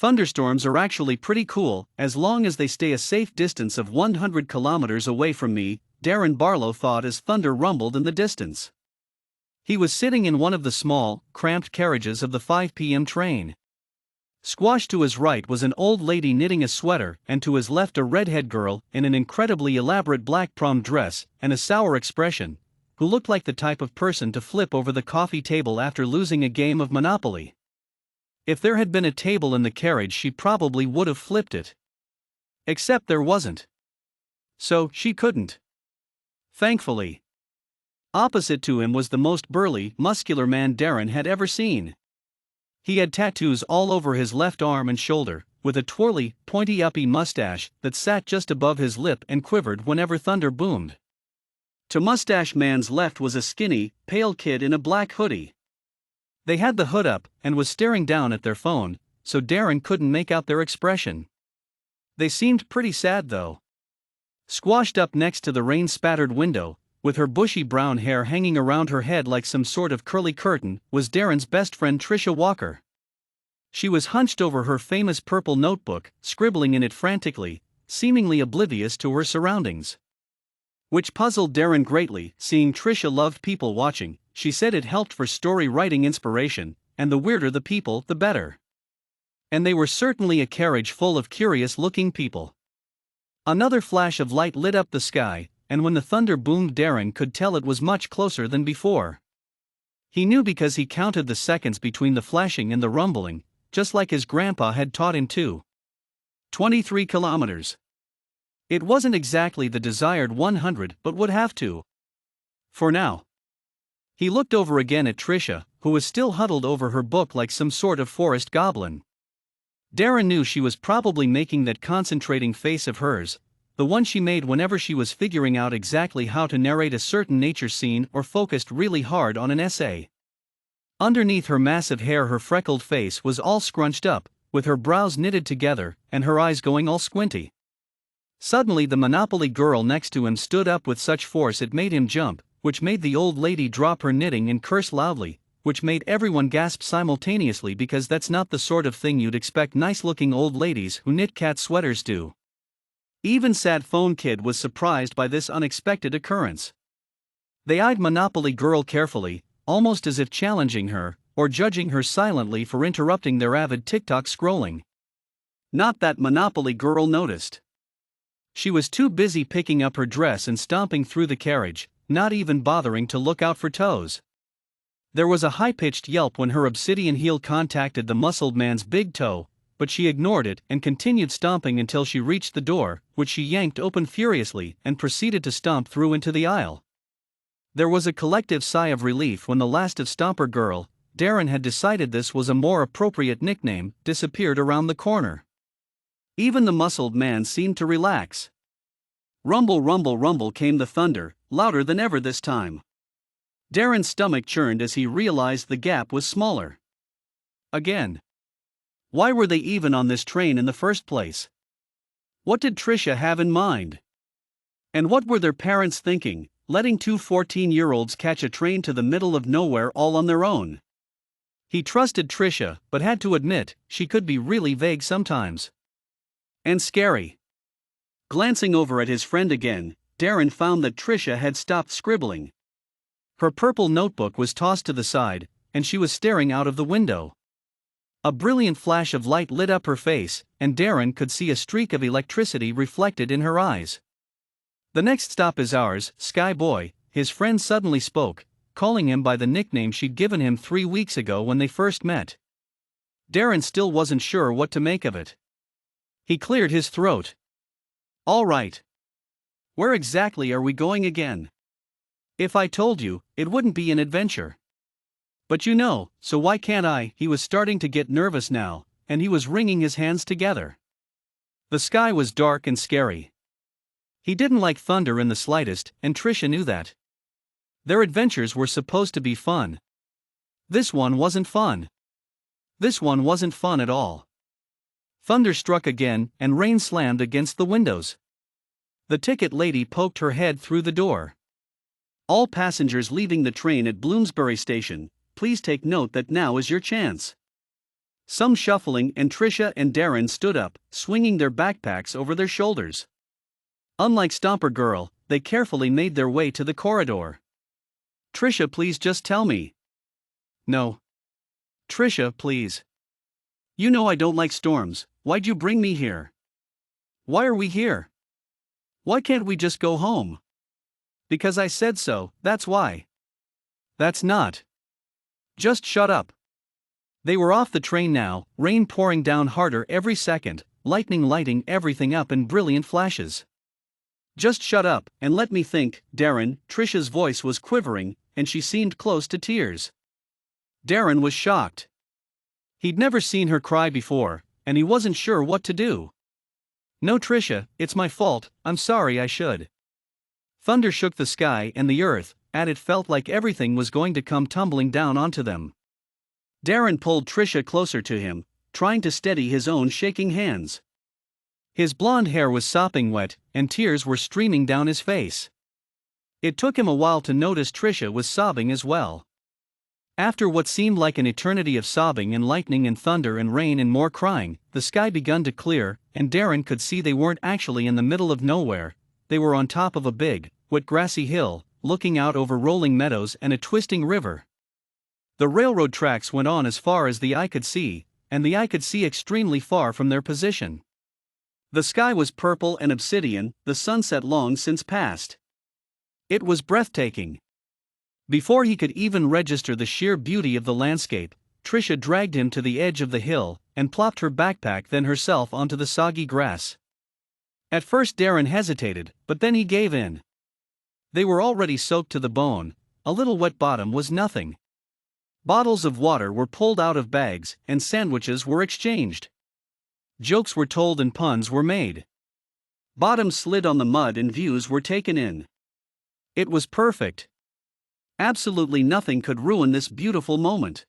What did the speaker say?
Thunderstorms are actually pretty cool, as long as they stay a safe distance of 100 kilometers away from me, Darren Barlow thought as thunder rumbled in the distance. He was sitting in one of the small, cramped carriages of the 5 p.m. train. Squashed to his right was an old lady knitting a sweater, and to his left a redhead girl in an incredibly elaborate black prom dress and a sour expression, who looked like the type of person to flip over the coffee table after losing a game of Monopoly. If there had been a table in the carriage, she probably would have flipped it. Except there wasn't. So, she couldn't. Thankfully. Opposite to him was the most burly, muscular man Darren had ever seen. He had tattoos all over his left arm and shoulder, with a twirly, pointy-uppy mustache that sat just above his lip and quivered whenever thunder boomed. To Mustache Man's left was a skinny, pale kid in a black hoodie. They had the hood up and was staring down at their phone, so Darren couldn't make out their expression. They seemed pretty sad though. Squashed up next to the rain-spattered window, with her bushy brown hair hanging around her head like some sort of curly curtain, was Darren's best friend Tricia Walker. She was hunched over her famous purple notebook, scribbling in it frantically, seemingly oblivious to her surroundings. Which puzzled Darren greatly. Seeing Tricia loved people watching, she said it helped for story writing inspiration, and the weirder the people, the better. And they were certainly a carriage full of curious-looking people. Another flash of light lit up the sky, and when the thunder boomed, Darren could tell it was much closer than before. He knew because he counted the seconds between the flashing and the rumbling, just like his grandpa had taught him to. 23 kilometers. It wasn't exactly the desired 100, but would have to. For now. He looked over again at Tricia, who was still huddled over her book like some sort of forest goblin. Darren knew she was probably making that concentrating face of hers, the one she made whenever she was figuring out exactly how to narrate a certain nature scene or focused really hard on an essay. Underneath her massive hair, her freckled face was all scrunched up, with her brows knitted together and her eyes going all squinty. Suddenly the Monopoly girl next to him stood up with such force it made him jump, which made the old lady drop her knitting and curse loudly, which made everyone gasp simultaneously because that's not the sort of thing you'd expect nice-looking old ladies who knit cat sweaters do. Even sad phone kid was surprised by this unexpected occurrence. They eyed Monopoly girl carefully, almost as if challenging her, or judging her silently for interrupting their avid TikTok scrolling. Not that Monopoly girl noticed. She was too busy picking up her dress and stomping through the carriage, not even bothering to look out for toes. There was a high-pitched yelp when her obsidian heel contacted the muscled man's big toe, but she ignored it and continued stomping until she reached the door, which she yanked open furiously and proceeded to stomp through into the aisle. There was a collective sigh of relief when the last of Stomper Girl, Darren had decided this was a more appropriate nickname, disappeared around the corner. Even the muscled man seemed to relax. Rumble, rumble, rumble came the thunder, louder than ever this time. Darren's stomach churned as he realized the gap was smaller. Again. Why were they even on this train in the first place? What did Tricia have in mind? And what were their parents thinking, letting two 14-year-olds catch a train to the middle of nowhere all on their own? He trusted Tricia, but had to admit, she could be really vague sometimes. And scary. Glancing over at his friend again, Darren found that Tricia had stopped scribbling. Her purple notebook was tossed to the side, and she was staring out of the window. A brilliant flash of light lit up her face, and Darren could see a streak of electricity reflected in her eyes. "The next stop is ours, Sky Boy," his friend suddenly spoke, calling him by the nickname she'd given him 3 weeks ago when they first met. Darren still wasn't sure what to make of it. He cleared his throat. "All right. Where exactly are we going again? If I told you, it wouldn't be an adventure. But you know, so why can't I?" He was starting to get nervous now, and he was wringing his hands together. The sky was dark and scary. He didn't like thunder in the slightest, and Tricia knew that. Their adventures were supposed to be fun. This one wasn't fun. This one wasn't fun at all. Thunder struck again, and rain slammed against the windows. The ticket lady poked her head through the door. "All passengers leaving the train at Bloomsbury Station, please take note that now is your chance. Some shuffling, and Trisha and Darren stood up, swinging their backpacks over their shoulders. Unlike Stomper Girl, they carefully made their way to the corridor. Trisha, please just tell me. No. Trisha, please. You know I don't like storms. Why'd you bring me here? Why are we here? Why can't we just go home? Because I said so, that's why. That's not. Just shut up. They were off the train now, rain pouring down harder every second, lightning lighting everything up in brilliant flashes. Just shut up, and let me think, Darren. Trisha's voice was quivering, and she seemed close to tears. Darren was shocked. He'd never seen her cry before, and he wasn't sure what to do. No, Trisha, it's my fault, I'm sorry, I should. Thunder shook the sky and the earth, and it felt like everything was going to come tumbling down onto them. Darren pulled Trisha closer to him, trying to steady his own shaking hands. His blonde hair was sopping wet, and tears were streaming down his face. It took him a while to notice Trisha was sobbing as well. After what seemed like an eternity of sobbing and lightning and thunder and rain and more crying, the sky begun to clear, and Darren could see they weren't actually in the middle of nowhere. They were on top of a big, wet grassy hill, looking out over rolling meadows and a twisting river. The railroad tracks went on as far as the eye could see, and the eye could see extremely far from their position. The sky was purple and obsidian, the sunset long since past. It was breathtaking. Before he could even register the sheer beauty of the landscape, Trisha dragged him to the edge of the hill, and plopped her backpack then herself onto the soggy grass. At first Darren hesitated, but then he gave in. They were already soaked to the bone, a little wet bottom was nothing. Bottles of water were pulled out of bags, and sandwiches were exchanged. Jokes were told and puns were made. Bottoms slid on the mud and views were taken in. It was perfect. Absolutely nothing could ruin this beautiful moment.